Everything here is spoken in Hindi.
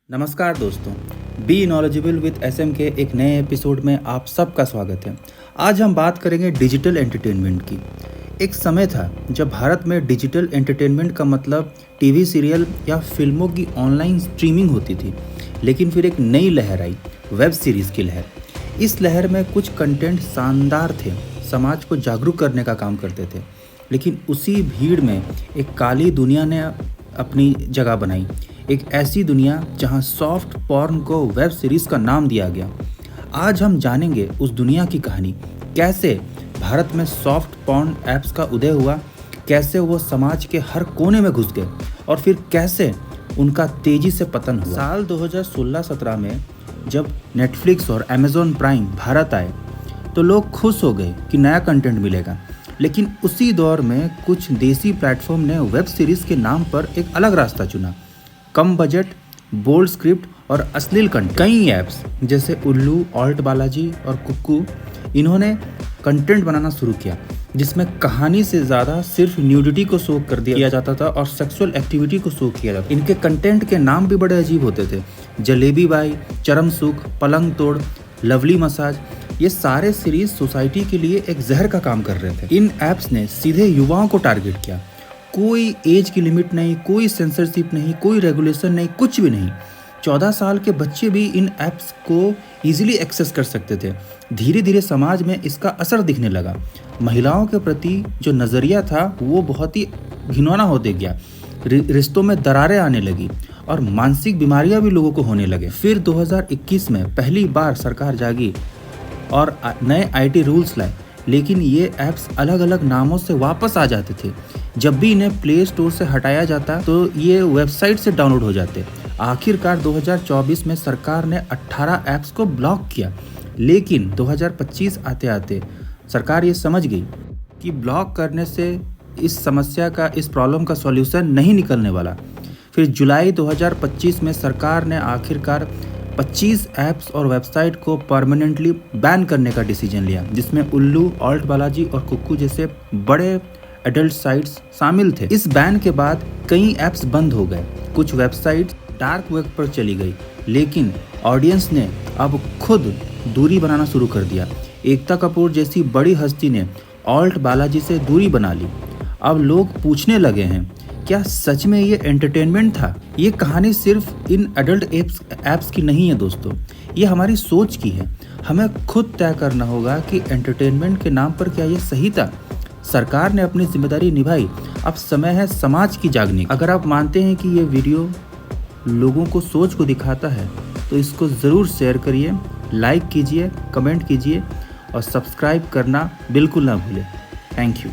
नमस्कार दोस्तों, बी नॉलेजेबल विद एसएम के एक नए एपिसोड में आप सबका स्वागत है। आज हम बात करेंगे डिजिटल एंटरटेनमेंट की। एक समय था जब भारत में डिजिटल एंटरटेनमेंट का मतलब टीवी सीरियल या फिल्मों की ऑनलाइन स्ट्रीमिंग होती थी, लेकिन फिर एक नई लहर आई, वेब सीरीज़ की लहर। इस लहर में कुछ कंटेंट शानदार थे, समाज को जागरूक करने का काम करते थे, लेकिन उसी भीड़ में एक काली दुनिया ने अपनी जगह बनाई। एक ऐसी दुनिया जहां सॉफ्ट पॉर्न को वेब सीरीज़ का नाम दिया गया। आज हम जानेंगे उस दुनिया की कहानी, कैसे भारत में सॉफ्ट पॉर्न ऐप्स का उदय हुआ, कैसे वो समाज के हर कोने में घुस गए और फिर कैसे उनका तेजी से पतन हुआ। साल 2016-17 में जब नेटफ्लिक्स और अमेज़ॉन प्राइम भारत आए तो लोग खुश हो गए कि नया कंटेंट मिलेगा, लेकिन उसी दौर में कुछ देसी प्लेटफॉर्म ने वेब सीरीज़ के नाम पर एक अलग रास्ता चुना। कम बजट, बोल्ड स्क्रिप्ट और अश्लील कंटेंट। कई ऐप्स जैसे उल्लू, ऑल्ट बालाजी और कुक्कू, इन्होंने कंटेंट बनाना शुरू किया जिसमें कहानी से ज़्यादा सिर्फ न्यूडिटी को शो कर दिया जाता था और सेक्सुअल एक्टिविटी को शो किया जाता था। इनके कंटेंट के नाम भी बड़े अजीब होते थे, जलेबी बाई, चरम सुख, पलंग तोड़, लवली मसाज। ये सारे सीरीज सोसाइटी के लिए एक जहर का काम कर रहे थे। इन ऐप्स ने सीधे युवाओं को टारगेट किया। कोई एज की लिमिट नहीं, कोई सेंसरशिप नहीं, कोई रेगुलेशन नहीं, कुछ भी नहीं। 14 साल के बच्चे भी इन ऐप्स को इजीली एक्सेस कर सकते थे। धीरे धीरे समाज में इसका असर दिखने लगा। महिलाओं के प्रति जो नज़रिया था वो बहुत ही घिनौना होते गया। रिश्तों में दरारें आने लगी और मानसिक बीमारियां भी लोगों को होने लगे। फिर 2021 में पहली बार सरकार जागी और नए आईटी रूल्स लाए, लेकिन ये ऐप्स अलग अलग नामों से वापस आ जाते थे। जब भी इन्हें प्ले स्टोर से हटाया जाता तो ये वेबसाइट से डाउनलोड हो जाते। आखिरकार 2024 में सरकार ने 18 ऐप्स को ब्लॉक किया, लेकिन 2025 आते आते सरकार ये समझ गई कि ब्लॉक करने से इस समस्या का, इस प्रॉब्लम का सॉल्यूशन नहीं निकलने वाला। फिर जुलाई 2025 में सरकार ने आखिरकार 25 ऐप्स और वेबसाइट को परमानेंटली बैन करने का डिसीजन लिया, जिसमें उल्लू, ऑल्ट बालाजी और कुक्कू जैसे बड़े एडल्ट साइट्स शामिल थे। इस बैन के बाद कई ऐप्स बंद हो गए, कुछ वेबसाइट डार्क वेब पर चली गई, लेकिन ऑडियंस ने अब खुद दूरी बनाना शुरू कर दिया। एकता कपूर जैसी बड़ी हस्ती ने ऑल्ट बालाजी से दूरी बना ली। अब लोग पूछने लगे हैं, क्या सच में ये एंटरटेनमेंट था? ये कहानी सिर्फ इन एडल्ट ऐप्स की नहीं है दोस्तों, ये हमारी सोच की है। हमें खुद तय करना होगा कि एंटरटेनमेंट के नाम पर क्या ये सही था। सरकार ने अपनी जिम्मेदारी निभाई, अब समय है समाज की जागने की। अगर आप मानते हैं कि ये वीडियो लोगों को सोच को दिखाता है तो इसको ज़रूर शेयर करिए, लाइक कीजिए, कमेंट कीजिए और सब्सक्राइब करना बिल्कुल ना भूलें। Thank you.